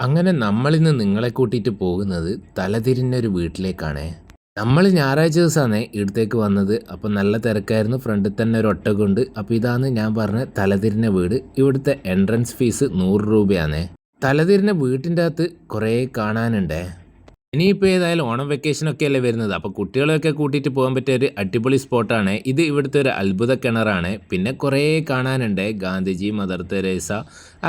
അങ്ങനെ നമ്മളിന്ന് നിങ്ങളെ കൂട്ടിയിട്ട് പോകുന്നത് തലതിരിഞ്ഞൊരു വീട്ടിലേക്കാണ്. നമ്മൾ ഞായറാഴ്ച ദിവസമാണ് ഇവിടത്തേക്ക് വന്നത്. അപ്പോൾ നല്ല തിരക്കായിരുന്നു. ഫ്രണ്ടിൽ തന്നെ ഒരു ഒട്ടകമുണ്ട്. അപ്പോൾ ഇതാണ് ഞാൻ പറഞ്ഞ തലതിരിഞ്ഞ വീട്. ഇവിടുത്തെ എൻട്രൻസ് ഫീസ് 100 രൂപയാണ്. തലതിരിഞ്ഞ വീട്ടിൻ്റെ അകത്ത് കുറേ കാണാനുണ്ട്. ഇനിയിപ്പോൾ ഏതായാലും ഓണം വെക്കേഷനൊക്കെ അല്ലേ വരുന്നത്. അപ്പോൾ കുട്ടികളെയൊക്കെ കൂട്ടിയിട്ട് പോകാൻ പറ്റിയ ഒരു അടിപൊളി സ്പോട്ടാണ് ഇത്. ഇവിടുത്തെ ഒരു അത്ഭുത കിണറാണ്. പിന്നെ കുറേ കാണാനുണ്ട്. ഗാന്ധിജി, മദർ തെരേസ,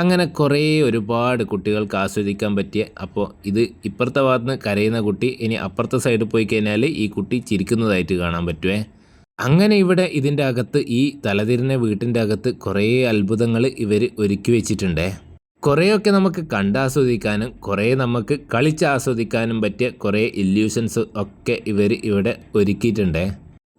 അങ്ങനെ കുറേ ഒരുപാട് കുട്ടികൾക്ക് ആസ്വദിക്കാൻ പറ്റിയ. അപ്പോൾ ഇത് ഇപ്പുറത്തെ ഭാഗത്ത് നിന്ന് കരയുന്ന കുട്ടി, ഇനി അപ്പുറത്തെ സൈഡിൽ പോയി കഴിഞ്ഞാൽ ഈ കുട്ടി ചിരിക്കുന്നതായിട്ട് കാണാൻ പറ്റുമേ. അങ്ങനെ ഇവിടെ ഇതിൻ്റെ അകത്ത്, ഈ തലതിരിഞ്ഞ വീട്ടിൻ്റെ അകത്ത് കുറേ അത്ഭുതങ്ങൾ ഇവർ ഒരുക്കി വെച്ചിട്ടുണ്ട്. കുറേയൊക്കെ നമുക്ക് കണ്ടാസ്വദിക്കാനും കുറേ നമുക്ക് കളിച്ചാസ്വദിക്കാനും പറ്റിയ കുറേ ഇല്യൂഷൻസ് ഒക്കെ ഇവർ ഇവിടെ ഒരുക്കിയിട്ടുണ്ട്.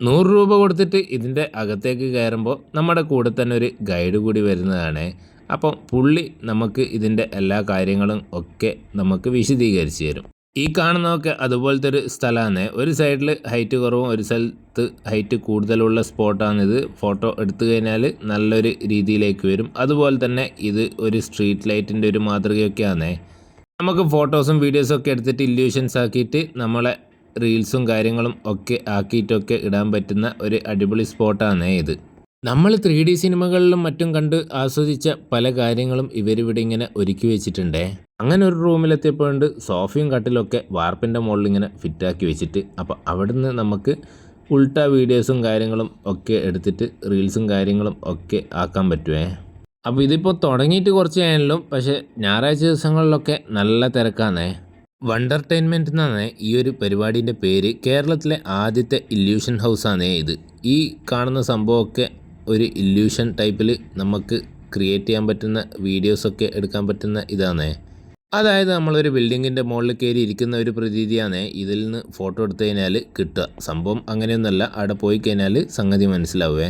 100 രൂപ കൊടുത്തിട്ട് ഇതിൻ്റെ അകത്തേക്ക് കയറുമ്പോൾ നമ്മുടെ കൂടെ തന്നെ ഒരു ഗൈഡ് കൂടി വരുന്നതാണ്. അപ്പം പുള്ളി നമുക്ക് ഇതിൻ്റെ എല്ലാ കാര്യങ്ങളും ഒക്കെ നമുക്ക് വിശദീകരിച്ച് തരും. ഈ കാണുന്നതൊക്കെ അതുപോലത്തെ ഒരു സ്ഥലമാണ്. ഒരു സൈഡിൽ ഹൈറ്റ് കുറവും ഒരു സ്ഥലത്ത് ഹൈറ്റ് കൂടുതലുള്ള സ്പോട്ടാണിത്. ഫോട്ടോ എടുത്തു കഴിഞ്ഞാൽ നല്ലൊരു രീതിയിലേക്ക് വരും. അതുപോലെ തന്നെ ഇത് ഒരു സ്ട്രീറ്റ് ലൈറ്റിൻ്റെ ഒരു മാതൃകയൊക്കെയാണ്. നമുക്ക് ഫോട്ടോസും വീഡിയോസും ഒക്കെ എടുത്തിട്ട് ഇല്യൂഷൻസ് ആക്കിയിട്ട് നമ്മളെ റീൽസും കാര്യങ്ങളും ഒക്കെ ആക്കിയിട്ടൊക്കെ ഇടാൻ പറ്റുന്ന ഒരു അടിപൊളി സ്പോട്ടാണ് ഇത്. നമ്മൾ 3D സിനിമകളിലും മറ്റും കണ്ട് ആസ്വദിച്ച പല കാര്യങ്ങളും ഇവരിവിടെ ഇങ്ങനെ ഒരുക്കി വെച്ചിട്ടുണ്ട്. അങ്ങനെ ഒരു റൂമിലെത്തിയപ്പോഴുണ്ട് സോഫയും കട്ടിലൊക്കെ വാർപ്പിൻ്റെ മുകളിൽ ഇങ്ങനെ ഫിറ്റാക്കി വെച്ചിട്ട്. അപ്പോൾ അവിടുന്ന് നമുക്ക് ഉൾട്ട വീഡിയോസും കാര്യങ്ങളും ഒക്കെ എടുത്തിട്ട് റീൽസും കാര്യങ്ങളും ഒക്കെ ആക്കാൻ പറ്റുമേ. അപ്പോൾ ഇതിപ്പോൾ തുടങ്ങിയിട്ട് കുറച്ച് ആയാലും, പക്ഷേ ഞായറാഴ്ച ദിവസങ്ങളിലൊക്കെ നല്ല തിരക്കാണേ. വണ്ടർടൈൻമെൻറ്റ് എന്നാണ് ഈ ഒരു പരിപാടിൻ്റെ പേര്. കേരളത്തിലെ ആദ്യത്തെ ഇല്യൂഷൻ ഹൗസാണ് ഇത്. ഈ കാണുന്ന സംഭവമൊക്കെ ഒരു ഇല്യൂഷൻ ടൈപ്പിൽ നമുക്ക് ക്രിയേറ്റ് ചെയ്യാൻ പറ്റുന്ന വീഡിയോസൊക്കെ എടുക്കാൻ പറ്റുന്ന ഇതാണ്. അതായത് നമ്മളൊരു ബിൽഡിങ്ങിൻ്റെ മുകളിൽ കയറി ഇരിക്കുന്ന ഒരു പ്രതീതിയാണ് ഇതിൽ നിന്ന് ഫോട്ടോ എടുത്തു കഴിഞ്ഞാൽ കിട്ടുക. സംഭവം അങ്ങനെയൊന്നുമല്ല, അവിടെ പോയി കഴിഞ്ഞാൽ സംഗതി മനസ്സിലാവുമേ.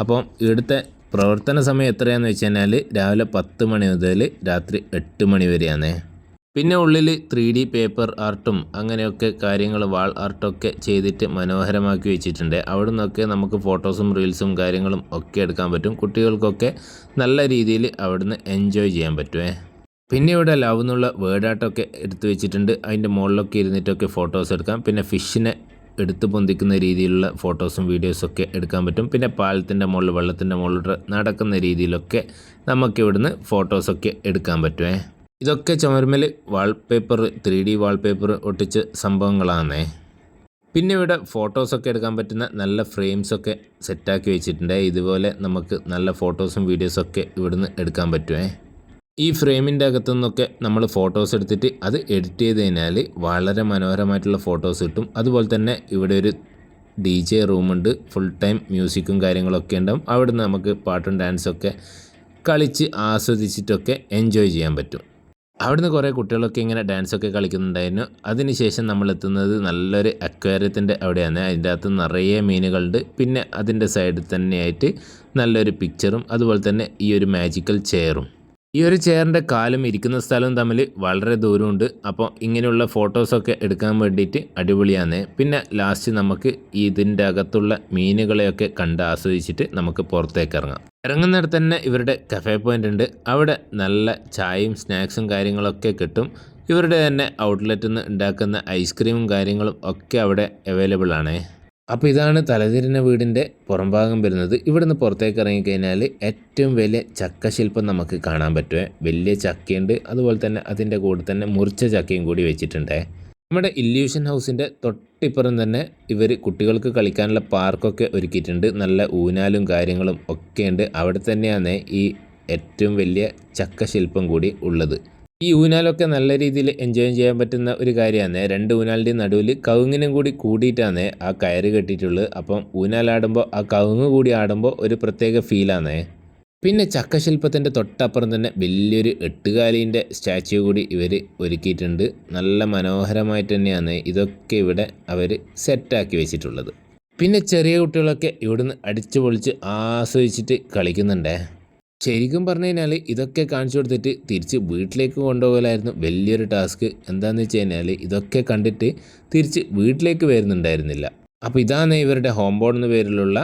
അപ്പം ഇവിടുത്തെ പ്രവർത്തന സമയം എത്രയാണെന്ന് വെച്ച് കഴിഞ്ഞാൽ രാവിലെ 10 മണി മുതൽ രാത്രി 8 മണി വരെയാണ്. പിന്നെ ഉള്ളിൽ 3D പേപ്പർ ആർട്ടും അങ്ങനെയൊക്കെ കാര്യങ്ങൾ, വാൾ ആർട്ടൊക്കെ ചെയ്തിട്ട് മനോഹരമാക്കി വെച്ചിട്ടുണ്ട്. അവിടെ നിന്നൊക്കെ നമുക്ക് ഫോട്ടോസും റീൽസും കാര്യങ്ങളും ഒക്കെ എടുക്കാൻ പറ്റും. കുട്ടികൾക്കൊക്കെ നല്ല രീതിയിൽ അവിടുന്ന് എൻജോയ് ചെയ്യാൻ പറ്റുമേ. പിന്നെ ഇവിടെ ലവ് എന്നുള്ള വേർഡ് ആർട്ടൊക്കെ എടുത്തു വെച്ചിട്ടുണ്ട്. അതിൻ്റെ മുകളിലൊക്കെ ഇരുന്നിട്ടൊക്കെ ഫോട്ടോസ് എടുക്കാം. പിന്നെ ഫിഷിനെ എടുത്ത് പൊന്തിക്കുന്ന രീതിയിലുള്ള ഫോട്ടോസും വീഡിയോസൊക്കെ എടുക്കാൻ പറ്റും. പിന്നെ പാലത്തിൻ്റെ മുകളിൽ, വെള്ളത്തിൻ്റെ മുകളിൽ നടക്കുന്ന രീതിയിലൊക്കെ നമുക്ക് ഇവിടുന്ന് ഫോട്ടോസൊക്കെ എടുക്കാൻ പറ്റുമേ. ഇതൊക്കെ ചുമരുമേൽ വാൾപേപ്പർ, 3D വാൾപേപ്പർ ഒട്ടിച്ച സംഭവങ്ങളാണേ. പിന്നെ ഇവിടെ ഫോട്ടോസൊക്കെ എടുക്കാൻ പറ്റുന്ന നല്ല ഫ്രെയിംസൊക്കെ സെറ്റാക്കി വെച്ചിട്ടുണ്ട്. ഇതുപോലെ നമുക്ക് നല്ല ഫോട്ടോസും വീഡിയോസൊക്കെ ഇവിടുന്ന് എടുക്കാൻ പറ്റുമേ. ഈ ഫ്രെയിമിൻ്റെ അകത്തുനിന്നൊക്കെ നമ്മൾ ഫോട്ടോസ് എടുത്തിട്ട് അത് എഡിറ്റ് ചെയ്ത് കഴിഞ്ഞാൽ വളരെ മനോഹരമായിട്ടുള്ള ഫോട്ടോസ് കിട്ടും. അതുപോലെ തന്നെ ഇവിടെ ഒരു DJ റൂമുണ്ട്. ഫുൾ ടൈം മ്യൂസിക്കും കാര്യങ്ങളൊക്കെ ഉണ്ടാവും. അവിടുന്ന് നമുക്ക് പാട്ടും ഡാൻസൊക്കെ കളിച്ച് ആസ്വദിച്ചിട്ടൊക്കെ എൻജോയ് ചെയ്യാൻ പറ്റും. അവിടുന്ന് കുറേ കുട്ടികളൊക്കെ ഇങ്ങനെ ഡാൻസൊക്കെ കളിക്കുന്നുണ്ടായിരുന്നു. അതിനുശേഷം നമ്മൾ എത്തുന്നത് നല്ലൊരു അക്വേറിയത്തിൻ്റെ അവിടെയാണ്. അതിൻ്റെ അകത്ത് നിറയെ മീനുകളുണ്ട്. പിന്നെ അതിൻ്റെ സൈഡിൽ തന്നെയായിട്ട് നല്ലൊരു പിക്ചറും അതുപോലെ തന്നെ ഈ ഒരു മാജിക്കൽ ചെയറും. ഈ ഒരു ചെയറിൻ്റെ കാലും ഇരിക്കുന്ന സ്ഥലവും തമ്മിൽ വളരെ ദൂരമുണ്ട്. അപ്പോൾ ഇങ്ങനെയുള്ള ഫോട്ടോസൊക്കെ എടുക്കാൻ വേണ്ടിയിട്ട് അടിപൊളിയാണ്. പിന്നെ ലാസ്റ്റ് നമുക്ക് ഇതിൻ്റെ അകത്തുള്ള മീനുകളെയൊക്കെ കണ്ട് ആസ്വദിച്ചിട്ട് നമുക്ക് പുറത്തേക്ക് ഇറങ്ങാം. ഇറങ്ങുന്നിടത്ത് തന്നെ ഇവരുടെ കഫേ പോയിൻ്റ് ഉണ്ട്. അവിടെ നല്ല ചായയും സ്നാക്സും കാര്യങ്ങളൊക്കെ കിട്ടും. ഇവരുടെ തന്നെ ഔട്ട്ലെറ്റിൽ നിന്ന് ഉണ്ടാക്കുന്ന ഐസ്ക്രീമും കാര്യങ്ങളും ഒക്കെ അവിടെ അവൈലബിൾ ആണ്. അപ്പോൾ ഇതാണ് തലതിരിഞ്ഞ വീടിൻ്റെ പുറംഭാഗം വരുന്നത്. ഇവിടുന്ന് പുറത്തേക്ക് ഇറങ്ങിക്കഴിഞ്ഞാൽ ഏറ്റവും വലിയ ചക്കശില്പം നമുക്ക് കാണാൻ പറ്റുമേ. വലിയ ചക്കയുണ്ട്. അതുപോലെ തന്നെ അതിൻ്റെ കൂടെ തന്നെ മുറിച്ച ചക്കയും കൂടി വെച്ചിട്ടുണ്ട്. നമ്മുടെ ഇല്യൂഷൻ ഹൗസിൻ്റെ തൊട്ടിപ്പുറം തന്നെ ഇവർ കുട്ടികൾക്ക് കളിക്കാനുള്ള പാർക്കൊക്കെ ഒരുക്കിയിട്ടുണ്ട്. നല്ല ഊനാലും കാര്യങ്ങളും ഒക്കെ ഉണ്ട്. അവിടെ തന്നെയാണ് ഈ ഏറ്റവും വലിയ ചക്കശില്പം കൂടി ഉള്ളത്. ഈ ഊനാലൊക്കെ നല്ല രീതിയിൽ എൻജോയ് ചെയ്യാൻ പറ്റുന്ന ഒരു കാര്യമാണ്. 2 ഊനാലിൻ്റെ നടുവിൽ കവുങ്ങിനും കൂടി കൂടിയിട്ടാണ് ആ കയറ് കെട്ടിയിട്ടുള്ളത്. അപ്പം ഊനാലാടുമ്പോൾ ആ കവുങ്ങ് കൂടി ആടുമ്പോൾ ഒരു പ്രത്യേക ഫീലാണ്. പിന്നെ ചക്കശില്പത്തിൻ്റെ തൊട്ടപ്പുറം തന്നെ വലിയൊരു 8 സ്റ്റാച്യു കൂടി ഇവർ ഒരുക്കിയിട്ടുണ്ട്. നല്ല മനോഹരമായിട്ട് തന്നെയാണ് ഇതൊക്കെ ഇവിടെ അവർ സെറ്റാക്കി വെച്ചിട്ടുള്ളത്. പിന്നെ ചെറിയ കുട്ടികളൊക്കെ ഇവിടുന്ന് അടിച്ചു പൊളിച്ച് ആസ്വദിച്ചിട്ട് കളിക്കുന്നുണ്ട്. ശരിക്കും പറഞ്ഞു കഴിഞ്ഞാൽ ഇതൊക്കെ കാണിച്ചു കൊടുത്തിട്ട് തിരിച്ച് വീട്ടിലേക്ക് കൊണ്ടുപോകലായിരുന്നു വലിയൊരു ടാസ്ക്. എന്താണെന്ന് വെച്ച് കഴിഞ്ഞാൽ ഇതൊക്കെ കണ്ടിട്ട് തിരിച്ച് വീട്ടിലേക്ക് വരുന്നുണ്ടായിരുന്നില്ല. അപ്പോൾ ഇതാണ് ഇവരുടെ ഹോം ബോർഡ് എന്ന പേരിലുള്ള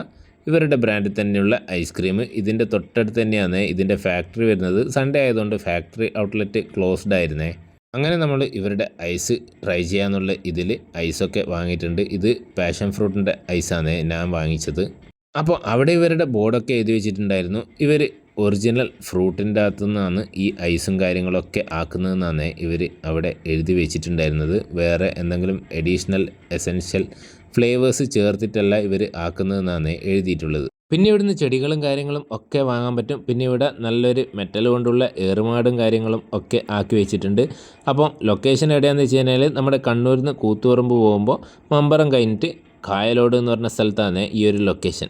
ഇവരുടെ ബ്രാൻഡിൽ തന്നെയുള്ള ഐസ്ക്രീം. ഇതിൻ്റെ തൊട്ടടുത്ത് തന്നെയാണ് ഇതിൻ്റെ ഫാക്ടറി വരുന്നത്. സൺഡേ ആയതുകൊണ്ട് ഫാക്ടറി ഔട്ട്ലെറ്റ് ക്ലോസ്ഡ് ആയിരുന്നേ. അങ്ങനെ നമ്മൾ ഇവരുടെ ഐസ് ട്രൈ ചെയ്യാന്നുള്ള ഇതിൽ ഐസൊക്കെ വാങ്ങിയിട്ടുണ്ട്. ഇത് പാഷൻ ഫ്രൂട്ടിൻ്റെ ഐസാണ് ഞാൻ വാങ്ങിച്ചത്. അപ്പോൾ അവിടെ ഇവരുടെ ബോർഡൊക്കെ എഴുതി വെച്ചിട്ടുണ്ടായിരുന്നു. ഇവർ ഒറിജിനൽ ഫ്രൂട്ടിൻ്റെ അകത്തു നിന്നാണ് ഈ ഐസും കാര്യങ്ങളൊക്കെ ആക്കുന്നതെന്നാണ് ഇവർ അവിടെ എഴുതി വെച്ചിട്ടുണ്ടായിരുന്നത്. വേറെ എന്തെങ്കിലും എഡീഷണൽ എസെൻഷ്യൽ ഫ്ലേവേഴ്സ് ചേർത്തിട്ടല്ല ഇവർ ആക്കുന്നതെന്നാണ് എഴുതിയിട്ടുള്ളത്. പിന്നെ ഇവിടുന്ന് ചെടികളും കാര്യങ്ങളും ഒക്കെ വാങ്ങാൻ പറ്റും. പിന്നെ ഇവിടെ നല്ലൊരു മെറ്റൽ കൊണ്ടുള്ള ഏറുമാടും കാര്യങ്ങളും ഒക്കെ ആക്കി വെച്ചിട്ടുണ്ട്. അപ്പോൾ ലൊക്കേഷൻ എവിടെയാണെന്ന് വെച്ച് കഴിഞ്ഞാൽ നമ്മുടെ കണ്ണൂരിൽ നിന്ന് കൂത്തുപറമ്പ് പോകുമ്പോൾ മമ്പറം കഴിഞ്ഞിട്ട് കായലോട് എന്ന് പറഞ്ഞ സ്ഥലത്താണ് ഈ ഒരു ലൊക്കേഷൻ.